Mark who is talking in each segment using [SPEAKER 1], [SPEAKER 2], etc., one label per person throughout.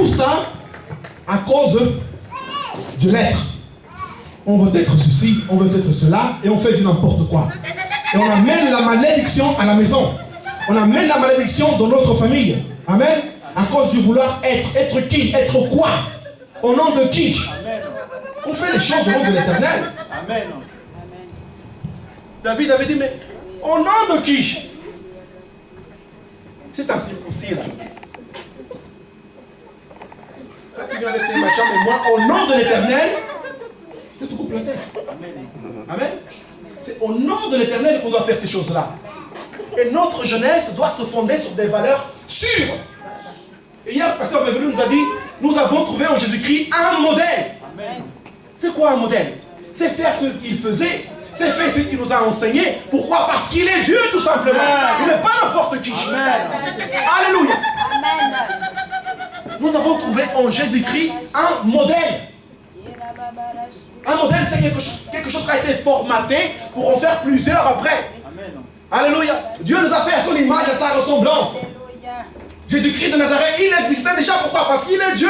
[SPEAKER 1] Tout ça à cause de l'être. On veut être ceci, on veut être cela, et on fait du n'importe quoi. Et on amène la malédiction à la maison. On amène la malédiction dans notre famille. Amen. À cause du vouloir être. Être qui? Être quoi? Au nom de qui? On fait les choses au nom de l'Éternel.
[SPEAKER 2] Amen.
[SPEAKER 1] David avait dit, mais au nom de qui? C'est ainsi aussi là. Quand tu viens avec tes machins, mais moi, au nom de l'Éternel, je te coupe la tête. Amen. C'est au nom de l'Éternel qu'on doit faire ces choses-là. Et notre jeunesse doit se fonder sur des valeurs sûres. Et hier, le pasteur Bévelu nous a dit, nous avons trouvé en Jésus-Christ un modèle. C'est quoi un modèle? C'est faire ce qu'il faisait. C'est faire ce qu'il nous a enseigné. Pourquoi? Parce qu'il est Dieu, tout simplement. Il n'est pas n'importe qui. Alléluia. Nous avons trouvé en Jésus-Christ un modèle. Un modèle, c'est quelque chose qui a été formaté pour en faire plusieurs après. Alléluia. Dieu nous a fait à son image, à sa ressemblance. Jésus-Christ de Nazareth, il existait déjà. Pourquoi? Parce qu'il est Dieu.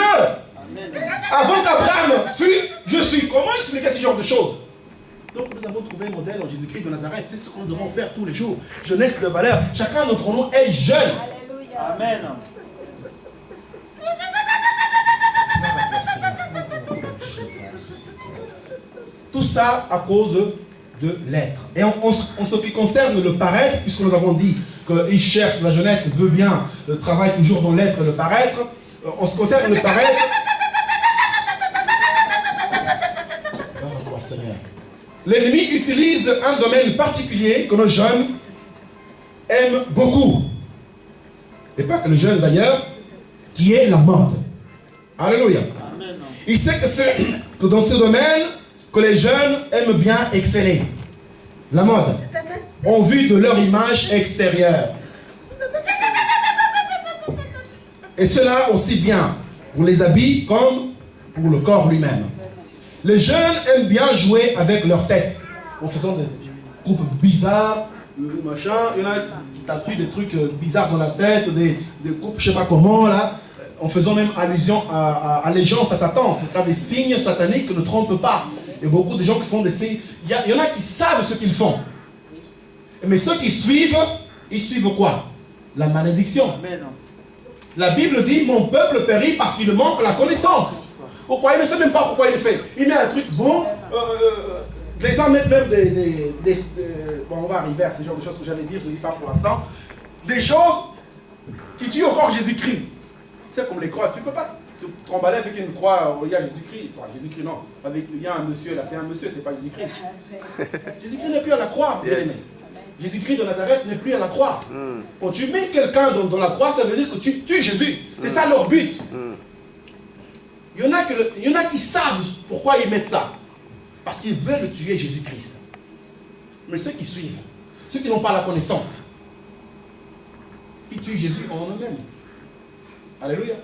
[SPEAKER 1] Avant qu'Abraham fût, je suis. Comment expliquer ce genre de choses? Donc nous avons trouvé un modèle en Jésus-Christ de Nazareth. C'est ce qu'on devrait faire tous les jours. Jeunesse de valeur. Chacun d'entre nous est jeune.
[SPEAKER 2] Amen.
[SPEAKER 1] Tout ça à cause de l'être. Et en ce qui concerne le paraître, puisque nous avons dit qu'il cherche, la jeunesse veut bien, travaille toujours dans l'être et le paraître. En ce qui concerne le paraître, l'ennemi utilise un domaine particulier que nos jeunes aiment beaucoup. Et pas que les jeunes d'ailleurs, qui est la mode. Alléluia.
[SPEAKER 2] Amen.
[SPEAKER 1] Il sait que dans ce domaine, que les jeunes aiment bien exceller. La mode. En vue de leur image extérieure. Et cela aussi bien pour les habits comme pour le corps lui-même. Les jeunes aiment bien jouer avec leur tête. En faisant des coupes bizarres, machin. Il y en a qui tatuent des trucs bizarres dans la tête, des coupes je sais pas comment là. En faisant même allégeance à Satan. Tu as des signes sataniques, ne trompe pas. Il y a beaucoup de gens qui font des signes. Il y en a qui savent ce qu'ils font. Mais ceux qui suivent, ils suivent quoi? La malédiction.
[SPEAKER 2] Amen.
[SPEAKER 1] La Bible dit, mon peuple périt parce qu'il manque la connaissance. Pourquoi? Il ne sait même pas pourquoi il le fait. Il met un truc bon. Les gens mettent même bon, on va arriver à ce genre de choses que j'allais dire, je ne dis pas pour l'instant. Des choses qui tuent encore Jésus-Christ. C'est comme les croix. Tu ne peux pas te tremballer avec une croix, il y a Jésus-Christ. Jésus-Christ, non. Il y a un monsieur là, c'est un monsieur, c'est pas Jésus-Christ. Jésus-Christ n'est plus à la croix, bien aimé. Jésus-Christ de Nazareth n'est plus à la croix. Quand tu mets quelqu'un dans la croix, ça veut dire que tu tues Jésus. C'est ça leur but. Il y en a qui savent pourquoi ils mettent ça. Parce qu'ils veulent tuer Jésus-Christ. Mais ceux qui suivent, ceux qui n'ont pas la connaissance, ils tuent Jésus en eux-mêmes. Alléluia.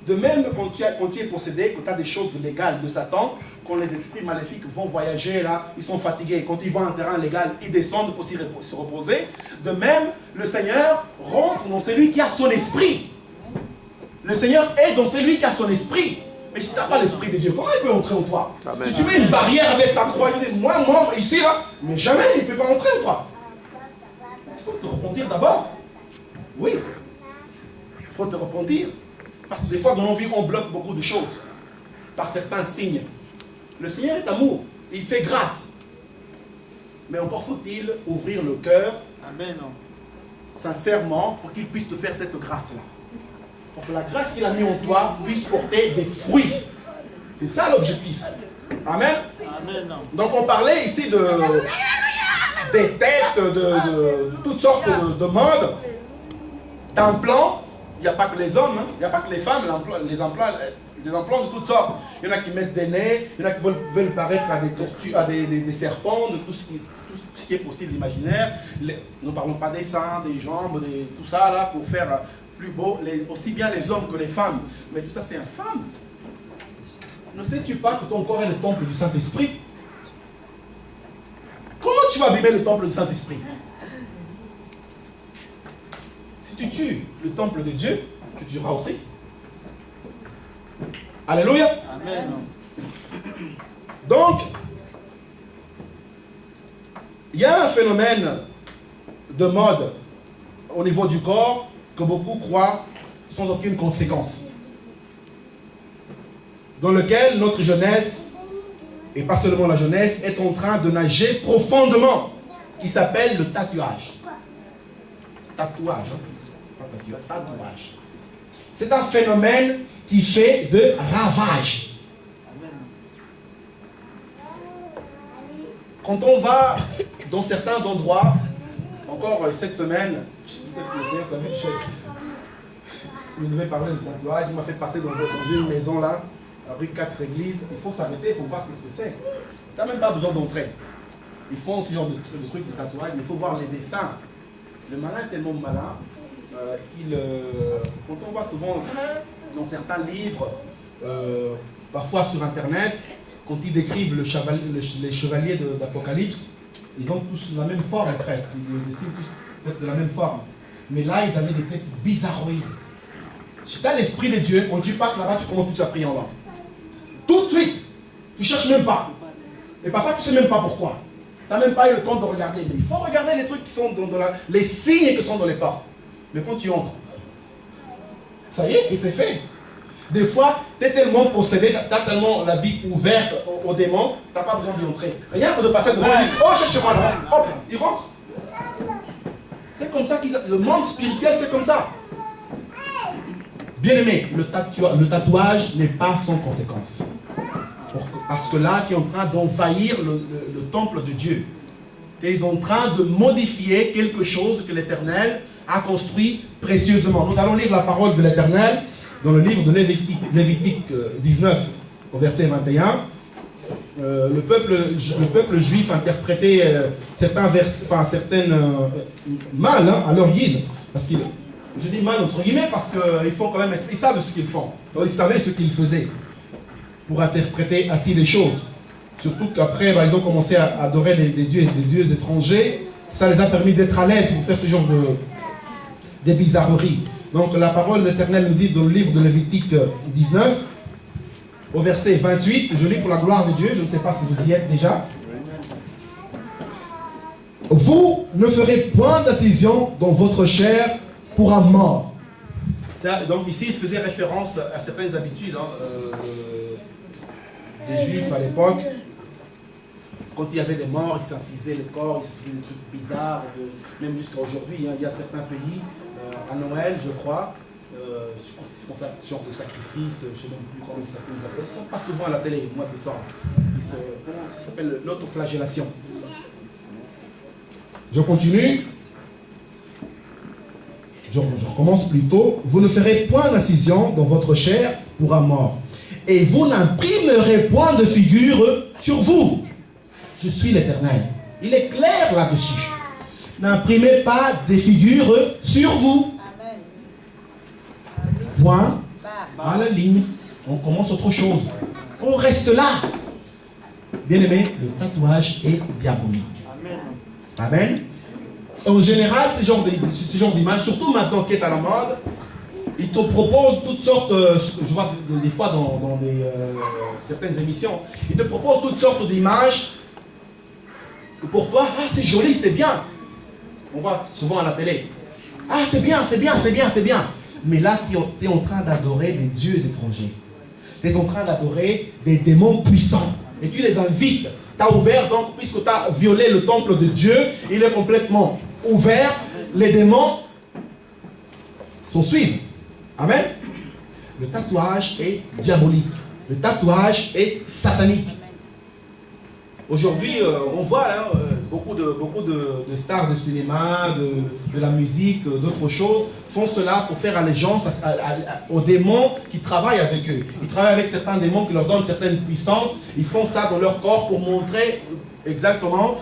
[SPEAKER 1] De même, quand tu es possédé, quand tu as des choses légales de Satan, quand les esprits maléfiques vont voyager là, ils sont fatigués. Quand ils voient un terrain légal, ils descendent pour se reposer. De même, le Seigneur rentre dans celui qui a son esprit. Le Seigneur est dans celui qui a son esprit. Mais si tu n'as pas l'esprit de Dieu, comment il peut entrer en toi? Amen. Si tu mets une barrière avec ta croix, tu dis, moi, mort ici, là, mais jamais il ne peut pas entrer en toi. Il faut te repentir d'abord. Oui. Il faut te repentir. Parce que des fois, dans nos vies, on bloque beaucoup de choses. Par certains signes. Le Seigneur est amour. Il fait grâce. Mais encore faut-il ouvrir le cœur.
[SPEAKER 2] Amen.
[SPEAKER 1] Sincèrement, pour qu'il puisse te faire cette grâce-là. Pour que la grâce qu'il a mis en toi puisse porter des fruits. C'est ça l'objectif. Amen.
[SPEAKER 2] Amen.
[SPEAKER 1] Donc on parlait ici des têtes, de toutes sortes de modes, d'implants. Il n'y a pas que les hommes, il n'y a pas que les femmes, des implants de toutes sortes. Il y en a qui mettent des nez, il y en a qui veulent paraître à des tortues, à des serpents, de tout ce qui est possible, imaginaire. Nous ne parlons pas des seins, des jambes, tout ça là, pour faire plus beau, aussi bien les hommes que les femmes. Mais tout ça c'est infâme. Ne sais-tu pas que ton corps est le temple du Saint-Esprit? Comment tu vas abîmer le temple du Saint-Esprit? Si tu tues le temple de Dieu, tu tueras aussi. Alléluia.
[SPEAKER 2] Amen.
[SPEAKER 1] Donc, il y a un phénomène de mode au niveau du corps que beaucoup croient sans aucune conséquence, dans lequel notre jeunesse, et pas seulement la jeunesse, est en train de nager profondément, qui s'appelle le tatouage. Tatouage, hein? Pas tatouage, tatouage. C'est un phénomène qui fait de ravage. Quand on va dans certains endroits, encore cette semaine, peut-être que le Seigneur savait que je devais parler de tatouage, il m'a fait passer dans une maison là, rue 4 Églises. Il faut s'arrêter pour voir ce que c'est. Tu n'as même pas besoin d'entrer. Ils font ce genre de trucs de tatouage, mais il faut voir les dessins. Le malin est tellement malin quand on voit souvent dans certains livres, parfois sur internet, quand ils décrivent les chevaliers d'Apocalypse, ils ont tous la même forme presque, ils dessinent tous peut-être de la même forme. Mais là, ils avaient des têtes bizarroïdes. Si tu as l'esprit de Dieu, quand tu passes là-bas, tu commences tout à prier en langue. Tout de suite, tu ne cherches même pas. Et parfois, tu ne sais même pas pourquoi. Tu n'as même pas eu le temps de regarder. Mais il faut regarder les trucs qui sont les signes qui sont dans les portes. Mais quand tu entres, ça y est, et c'est fait. Des fois, tu es tellement possédé, tu as tellement la vie ouverte aux démons, tu n'as pas besoin d'y entrer. Rien que de passer devant, il dit, oh, cherche-moi là, hop, il rentre. C'est comme ça le monde spirituel, c'est comme ça. Bien aimé, le tatouage n'est pas sans conséquence. Parce que là, tu es en train d'envahir le temple de Dieu. Tu es en train de modifier quelque chose que l'Éternel a construit précieusement. Nous allons lire la parole de l'Éternel dans le livre de Lévitique 19, au verset 21. Le peuple juif interprétait certains mal à leur guise. Parce qu'ils, je dis mal entre guillemets parce qu'ils font quand même, ils savent ce qu'ils font. Donc, ils savaient ce qu'ils faisaient pour interpréter ainsi les choses. Surtout qu'après, ils ont commencé à adorer des dieux étrangers. Ça les a permis d'être à l'aise pour faire ce genre de bizarreries. Donc la parole de l'Éternel nous dit dans le livre de Lévitique 19, au verset 28, je lis pour la gloire de Dieu, je ne sais pas si vous y êtes déjà. Vous ne ferez point d'incision dans votre chair pour un mort. Ça, donc ici, il faisait référence à certaines habitudes des Juifs à l'époque. Quand il y avait des morts, ils s'incisaient le corps, ils se faisaient des trucs bizarres, même jusqu'à aujourd'hui. Il y a certains pays, à Noël, je crois, ils font ça, ce genre de sacrifice, je ne sais même plus comment ils s'appellent. Ça passe souvent à la télé, au mois de décembre. Ça s'appelle l'autoflagellation. Je continue. Je recommence plutôt. Vous ne ferez point d'incision dans votre chair pour un mort. Et vous n'imprimerez point de figure sur vous. Je suis l'Éternel. Il est clair là-dessus. N'imprimez pas des figures sur vous. Point à la ligne. On commence autre chose. On reste là. Bien aimé, le tatouage est diabolique. Amen. En général, ce genre d'image, surtout maintenant qui est à la mode, ils te proposent toutes sortes, je vois des fois dans certaines émissions, ils te proposent toutes sortes d'images que pour toi, ah c'est joli, c'est bien. On voit souvent à la télé. Ah c'est bien, c'est bien, c'est bien, c'est bien. Mais là, tu es en train d'adorer des dieux étrangers. Tu es en train d'adorer des démons puissants. Et tu les invites. Tu as ouvert, donc, puisque tu as violé le temple de Dieu, il est complètement ouvert. Les démons s'en suivent. Amen. Le tatouage est diabolique. Le tatouage est satanique. Aujourd'hui, on voit beaucoup de stars de cinéma, de la musique, d'autres choses, font cela pour faire allégeance aux démons qui travaillent avec eux. Ils travaillent avec certains démons qui leur donnent certaines puissances. Ils font ça dans leur corps pour montrer exactement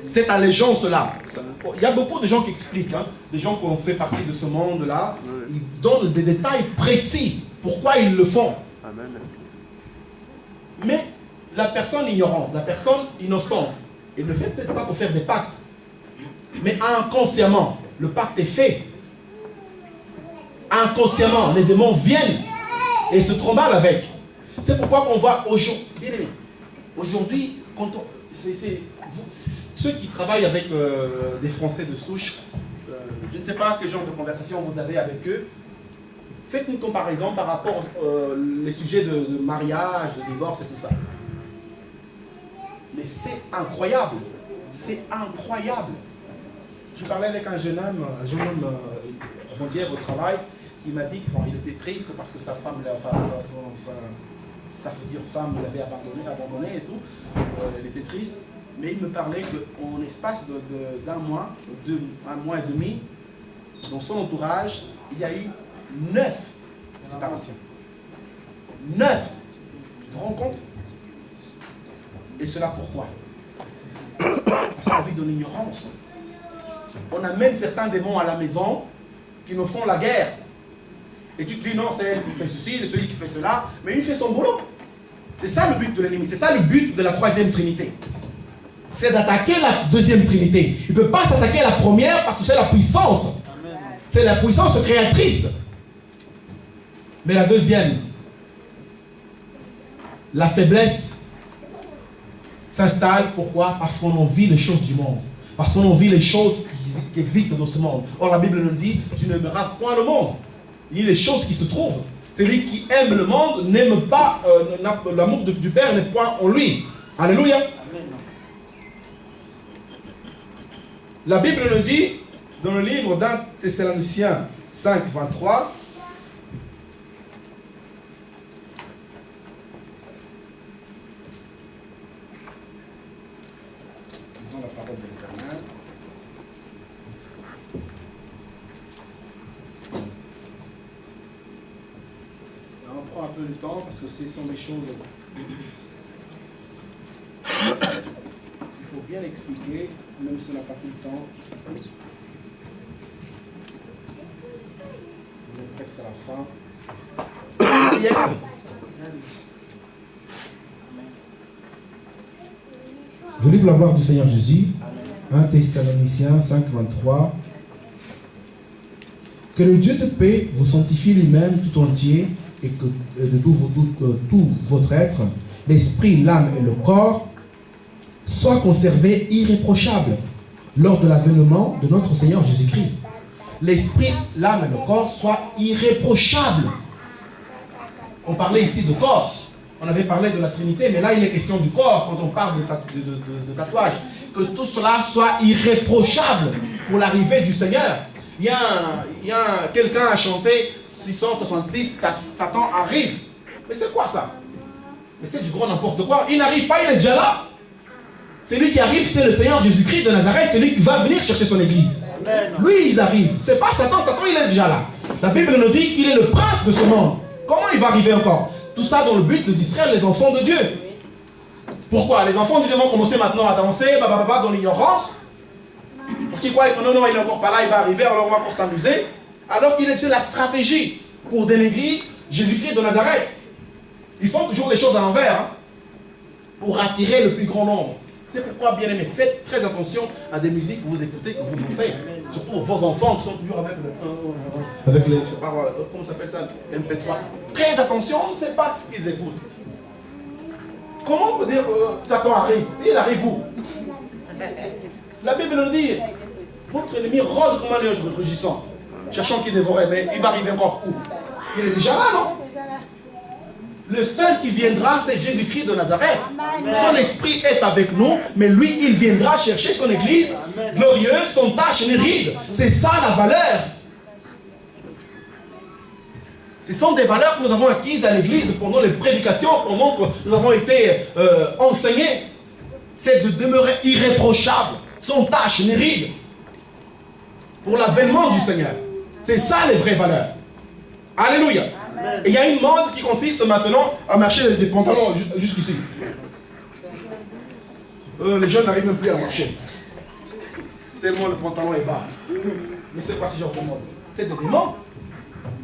[SPEAKER 1] cette allégeance-là. Il y a beaucoup de gens qui expliquent, des gens qui ont fait partie de ce monde-là. Ils donnent des détails précis pourquoi ils le font.
[SPEAKER 2] Amen.
[SPEAKER 1] Mais la personne ignorante, la personne innocente, elle ne le fait peut-être pas pour faire des pactes. Mais inconsciemment, le pacte est fait. Inconsciemment, les démons viennent et se tromballe avec. C'est pourquoi on voit aujourd'hui, ceux qui travaillent avec des Français de souche, je ne sais pas quel genre de conversation vous avez avec eux. Faites une comparaison par rapport aux sujets de mariage, de divorce et tout ça. Mais c'est incroyable. C'est incroyable. Je parlais avec un jeune homme avant-hier au travail, qui m'a dit qu'il était triste parce que sa femme, sa future femme l'avait abandonné et tout. Elle était triste. Mais il me parlait qu'en espace d'un mois, un mois et demi, dans son entourage, il y a eu 9 séparations. 9. Tu te rends compte? Et cela pourquoi? Parce qu'on vit dans l'ignorance. On amène certains démons à la maison qui nous font la guerre. Et tu te dis non, c'est elle qui fait ceci, c'est celui qui fait cela, mais il fait son boulot. C'est ça le but de l'ennemi, c'est ça le but de la troisième trinité. C'est d'attaquer la deuxième trinité. Il ne peut pas s'attaquer à la première parce que c'est la puissance. C'est la puissance créatrice. Mais la deuxième, la faiblesse s'installe. Pourquoi? Parce qu'on en vit les choses du monde. Parce qu'on en vit les choses qui existent dans ce monde. Or la Bible nous dit, tu n'aimeras point le monde, ni les choses qui se trouvent. Celui qui aime le monde n'aime pas, l'amour du Père n'est point en lui. Alléluia. La Bible nous dit, dans le livre d'Un Thessaloniciens 5, 23, disons la parole de l'Éternel. On prend un peu le temps parce que ce sont des choses. Il faut bien expliquer, même si on n'a pas tout le temps. On est presque à la fin. Venez pour la gloire du Seigneur Jésus. 1 Thessaloniciens 5, 23. Que le Dieu de paix vous sanctifie lui-même tout entier et que de tout votre être, l'esprit, l'âme et le corps, soient conservés irréprochables lors de l'avènement de notre Seigneur Jésus-Christ. L'esprit, l'âme et le corps soient irréprochables. On parlait ici de corps. On avait parlé de la Trinité, mais là il est question du corps quand on parle de tatouage. Que tout cela soit irréprochable pour l'arrivée du Seigneur. Il y a quelqu'un a chanté 666, Satan arrive. Mais c'est quoi ça? Mais c'est du gros n'importe quoi. Il n'arrive pas, il est déjà là. C'est lui qui arrive, c'est le Seigneur Jésus-Christ de Nazareth, c'est lui qui va venir chercher son église. Amen. Lui, il arrive. C'est pas Satan, Satan, il est déjà là. La Bible nous dit qu'il est le prince de ce monde. Comment il va arriver encore? Tout ça dans le but de distraire les enfants de Dieu. Pourquoi? Les enfants de Dieu vont commencer maintenant à danser, dans l'ignorance. Pour qu'ils croient que non, il n'est encore pas là, il va arriver, alors on va encore s'amuser. Alors qu'il est la stratégie pour dénigrer Jésus-Christ de Nazareth. Ils font toujours les choses à l'envers, hein, pour attirer le plus grand nombre. C'est pourquoi, bien aimés, faites très attention à des musiques que vous écoutez, que vous dansez. Surtout vos enfants qui sont toujours avec les, je sais pas, comment s'appelle ça, MP3. Très attention, on ne sait pas ce qu'ils écoutent. Comment on peut dire que Satan arrive? Il arrive où? La Bible nous dit, votre ennemi rôde comme un lion rugissant, cherchant qui dévorait, mais il va arriver encore où? Il est déjà là, non? Le seul qui viendra, c'est Jésus-Christ de Nazareth. Son esprit est avec nous, mais lui, il viendra chercher son église glorieuse, son tache ni ride. C'est ça la valeur. Ce sont des valeurs que nous avons acquises à l'église pendant les prédications, pendant que nous avons été enseignés. C'est de demeurer irréprochable, sans tache ni ride, pour l'avènement du Seigneur. C'est ça les vraies valeurs. Alléluia. Et il y a une mode qui consiste maintenant à marcher des pantalons jusqu'ici. Les jeunes n'arrivent même plus à marcher. Tellement le pantalon est bas. Mais c'est pas ce genre de mode. C'est des démons.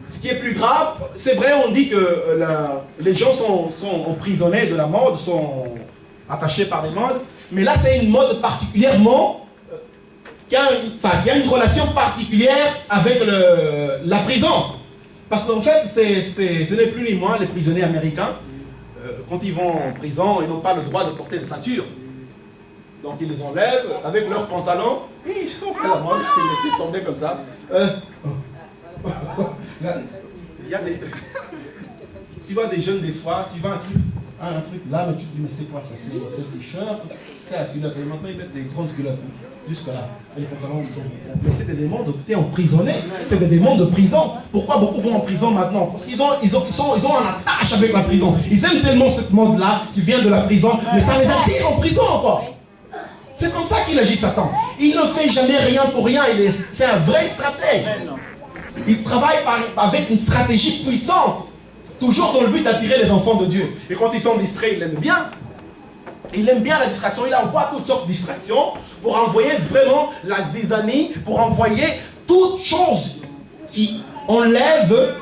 [SPEAKER 1] Ce qui est plus grave, c'est vrai, on dit que les gens sont emprisonnés de la mode, sont attachés par les modes. Mais là, c'est une mode particulièrement qui a une relation particulière avec la prison. Parce qu'en fait, ce n'est plus ni moins les prisonniers américains. Quand ils vont en prison, ils n'ont pas le droit de porter de ceinture. Donc ils les enlèvent avec leurs pantalons. Ils sont fait la mode, ils laissent tomber comme ça. Il y a des... Tu vois des jeunes des fois, tu vois un truc là, mais tu te dis mais c'est quoi ça? C'est le t-shirt, c'est la culotte. Et maintenant ils mettent des grandes culottes. Jusque là. Et les pantalons, mais c'est des démons de emprisonnés. C'est des démons de prison. Pourquoi beaucoup vont en prison maintenant? Parce qu'ils ont en attache avec la prison. Ils aiment tellement cette mode-là qui vient de la prison, mais ça les attire en prison encore. C'est comme ça qu'il agit Satan. Il ne fait jamais rien pour rien. C'est un vrai stratège. Il travaille avec une stratégie puissante. Toujours dans le but d'attirer les enfants de Dieu. Et quand ils sont distraits, il l'aime bien. Il aime bien la distraction. Il envoie toutes sortes de distractions pour envoyer vraiment la zizanie, pour envoyer toutes choses qui enlèvent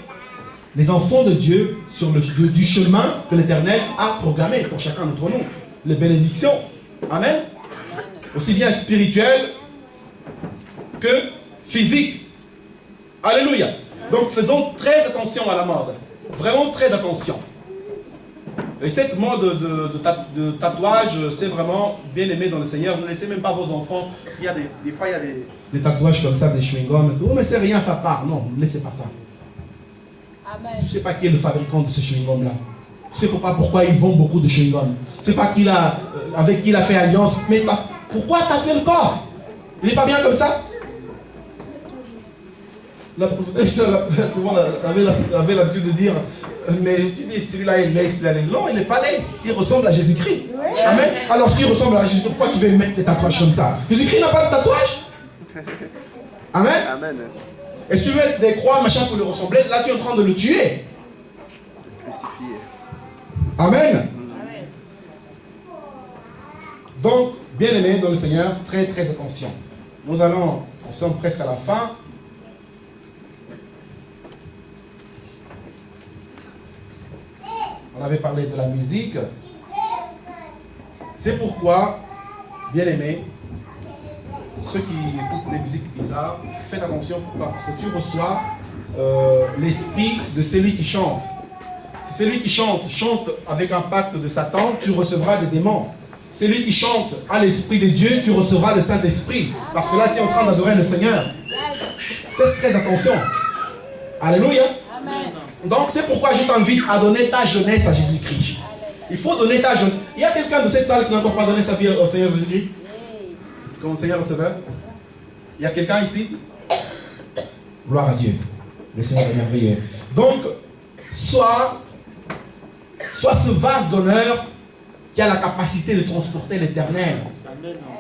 [SPEAKER 1] les enfants de Dieu sur du chemin que l'Éternel a programmé pour chacun d'entre nous. Les bénédictions. Amen. Aussi bien spirituelles que physiques. Alléluia. Donc faisons très attention à la mode. Vraiment très attention. Et cette mode de tatouage, c'est vraiment bien aimé dans le Seigneur. Ne laissez même pas vos enfants, parce qu'il y a des fois, il y a des tatouages comme ça, des chewing-gums et tout. Oh, mais c'est rien, ça part. Non, ne laissez pas ça. Amen. Tu ne sais pas qui est le fabricant de ce chewing-gum-là. Tu ne sais pas pourquoi ils vendent beaucoup de chewing-gum. Tu ne sais pas avec qui il a fait alliance. Mais pourquoi tatouer le corps? Il n'est pas bien comme ça? La prophétesse souvent avait l'habitude de dire, mais tu dis celui-là est laid, celui-là est long, il n'est pas laid, il ressemble à Jésus-Christ. Oui. Amen. Alors s'il ressemble à Jésus-Christ, pourquoi tu veux mettre des tatouages comme ça? Jésus-Christ n'a pas de tatouage. Amen. Amen. Et si tu veux mettre des croix, machin pour lui ressembler, là tu es en train de le tuer. Crucifié. Amen. Amen. Donc, bien aimé dans le Seigneur, très très attention. Nous sommes presque à la fin. On avait parlé de la musique. C'est pourquoi, bien aimé, ceux qui écoutent des musiques bizarres, faites attention. Pourquoi? Parce que tu reçois l'esprit de celui qui chante. Si celui qui chante avec un pacte de Satan, tu recevras des démons. Celui qui chante à l'esprit de Dieu, tu recevras le Saint-Esprit. Parce que là, tu es en train d'adorer le Seigneur. Faites très attention. Alléluia. Amen. Donc, c'est pourquoi je t'invite à donner ta jeunesse à Jésus-Christ. Il faut donner ta jeunesse. Il y a quelqu'un de cette salle qui n'a encore pas donné sa vie au Seigneur Jésus-Christ? Comme Seigneur receveur? Il y a quelqu'un ici? Gloire à Dieu. Le Seigneur est merveilleux. Donc, sois ce vase d'honneur qui a la capacité de transporter l'éternel.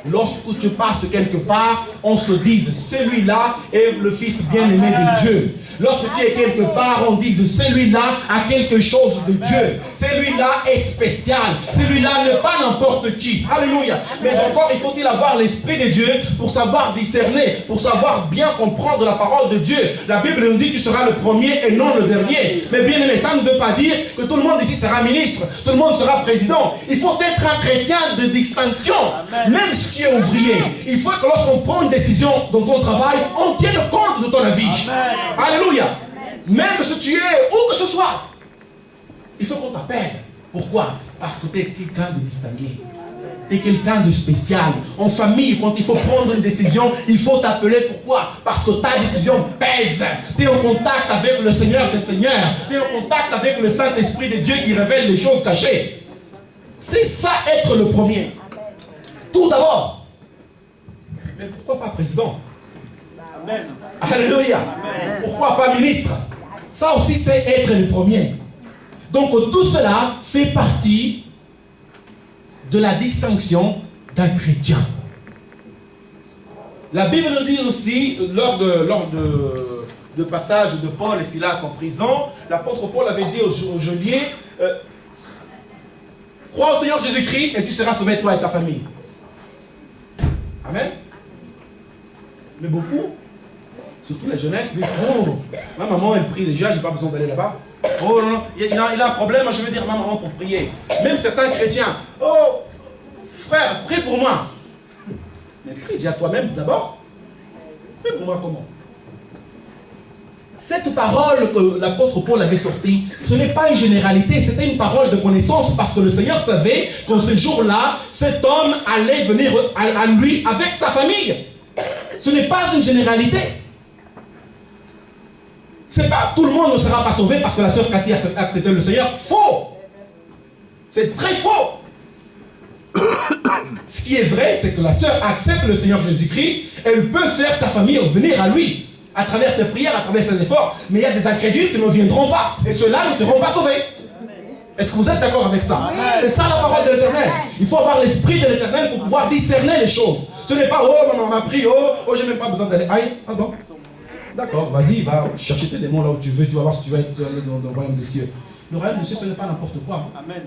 [SPEAKER 1] Lorsque tu passes quelque part, on se dise, celui-là est le fils bien-aimé de Dieu. Lorsque tu es quelque part, on dise, celui-là a quelque chose de Dieu. Celui-là est spécial. Celui-là n'est pas n'importe qui. Alléluia. Mais encore, il faut-il avoir l'esprit de Dieu pour savoir discerner, pour savoir bien comprendre la parole de Dieu. La Bible nous dit, tu seras le premier et non le dernier. Mais bien aimé, ça ne veut pas dire que tout le monde ici sera ministre, tout le monde sera président. Il faut être un chrétien de distinction. Même si tu es ouvrier, il faut que lorsqu'on prend une décision dans ton travail, on tienne compte de ton avis. Amen. Alléluia. Amen. Même si tu es où que ce soit, il faut qu'on t'appelle. Pourquoi? Parce que tu es quelqu'un de distingué. Tu es quelqu'un de spécial. En famille, quand il faut prendre une décision, il faut t'appeler. Pourquoi? Parce que ta décision pèse. Tu es en contact avec le Seigneur des Seigneurs. Tu es en contact avec le Saint-Esprit de Dieu qui révèle les choses cachées. C'est ça être le premier. Tout d'abord. Mais pourquoi pas président? Amen. Alléluia. Amen. Pourquoi pas ministre? Ça aussi c'est être le premier. Donc tout cela fait partie de la distinction d'un chrétien. La Bible nous dit aussi, lors de passage de Paul et Silas en prison, l'apôtre Paul avait dit au geôlier, crois au Seigneur Jésus-Christ et tu seras sauvé, toi et ta famille. Amen. Mais beaucoup, surtout les jeunesses, disent, oh, ma maman elle prie déjà, j'ai pas besoin d'aller là-bas. Oh non, non, il a un problème, je vais dire à ma maman pour prier. Même certains chrétiens, oh, frère, prie pour moi. Mais prie déjà toi-même d'abord. Prie pour moi comment? cette parole que l'apôtre Paul avait sortie, ce n'est pas une généralité, c'était une parole de connaissance parce que le Seigneur savait qu'en ce jour-là, cet homme allait venir à lui avec sa famille. Ce n'est pas une généralité. C'est pas tout le monde ne sera pas sauvé parce que la sœur Cathy a accepté le Seigneur. Faux! C'est très faux! Ce qui est vrai, c'est que la sœur accepte le Seigneur Jésus-Christ, elle peut faire sa famille venir à lui, à travers ses prières, à travers ses efforts, mais il y a des incrédules qui ne viendront pas, et ceux-là ne seront pas sauvés. Est-ce que vous êtes d'accord avec ça? C'est ça la parole de l'Éternel. Il faut avoir l'esprit de l'Éternel pour pouvoir discerner les choses. Ce n'est pas, oh, maman m'a pris, oh, j'ai même pas besoin d'aller. Aïe, ah bon? D'accord, vas-y, va chercher tes démons là où tu veux, tu vas voir si tu vas être dans le royaume des cieux. Le royaume des cieux, ce n'est pas n'importe quoi. Amen.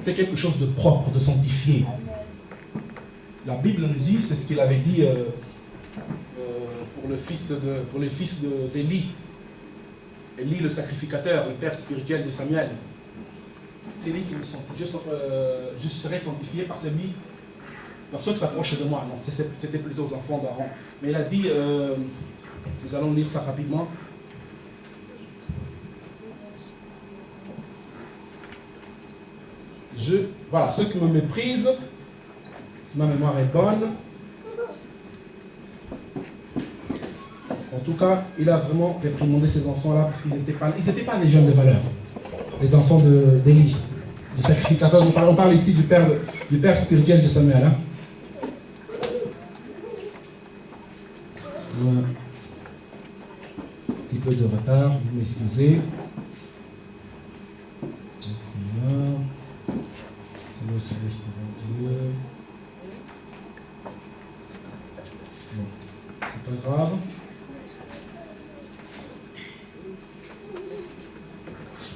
[SPEAKER 1] C'est quelque chose de propre, de sanctifié. La Bible nous dit, c'est ce qu'il avait dit pour les fils d'Élie. Élie, le sacrificateur, le père spirituel de Samuel. C'est lui qui me sanctifie. Je serai sanctifié par celui, par ceux qui s'approchent de moi. Non, c'était plutôt aux enfants d'Aaron. Mais il a dit, nous allons lire ça rapidement. Voilà, ceux qui me méprisent, si ma mémoire est bonne. En tout cas, il a vraiment réprimandé ces enfants-là parce qu'ils n'étaient pas des jeunes de valeur. Les enfants d'Élie, du sacrificateur. On parle ici du père spirituel de Samuel. Hein? Un petit peu de retard, vous m'excusez. C'est le service devant Dieu. Bon, c'est pas grave.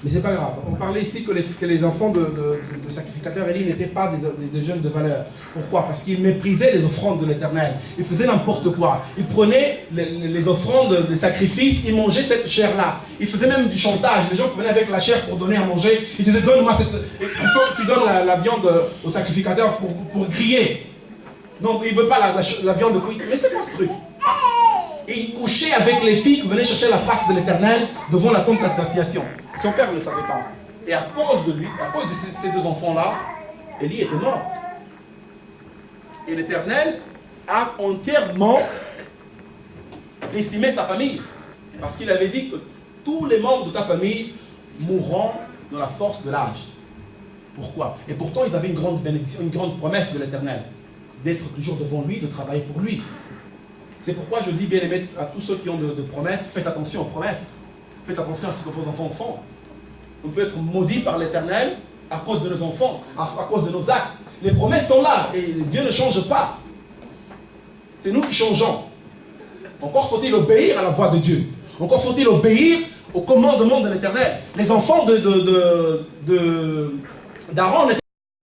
[SPEAKER 1] Mais c'est pas grave. On parlait ici que les enfants de sacrificateurs Élie n'étaient pas des jeunes de valeur. Pourquoi? Parce qu'ils méprisaient les offrandes de l'Éternel. Ils faisaient n'importe quoi. Ils prenaient les offrandes des sacrifices, ils mangeaient cette chair-là. Ils faisaient même du chantage. Les gens qui venaient avec la chair pour donner à manger, ils disaient donne-moi cette... Il faut que tu donnes la viande au sacrificateur pour griller. Donc il ne veut pas la viande cuite. Mais c'est quoi ce truc? Et il couchait avec les filles qui venaient chercher la face de l'Éternel devant la tente d'assiation. Son père ne le savait pas. Et à cause de lui, à cause de ces deux enfants-là, Élie était mort. Et l'Éternel a entièrement décimé sa famille. Parce qu'il avait dit que tous les membres de ta famille mourront dans la force de l'âge. Pourquoi? Et pourtant, ils avaient une grande bénédiction, une grande promesse de l'Éternel. D'être toujours devant lui, de travailler pour lui. C'est pourquoi je dis, bien aimé, à tous ceux qui ont de promesses, faites attention aux promesses. Faites attention à ce que vos enfants font. On peut être maudit par l'Éternel à cause de nos enfants, à cause de nos actes. Les promesses sont là et Dieu ne change pas. C'est nous qui changeons. Encore faut-il obéir à la voix de Dieu. Encore faut-il obéir au commandement de l'Éternel. Les enfants d'Aaron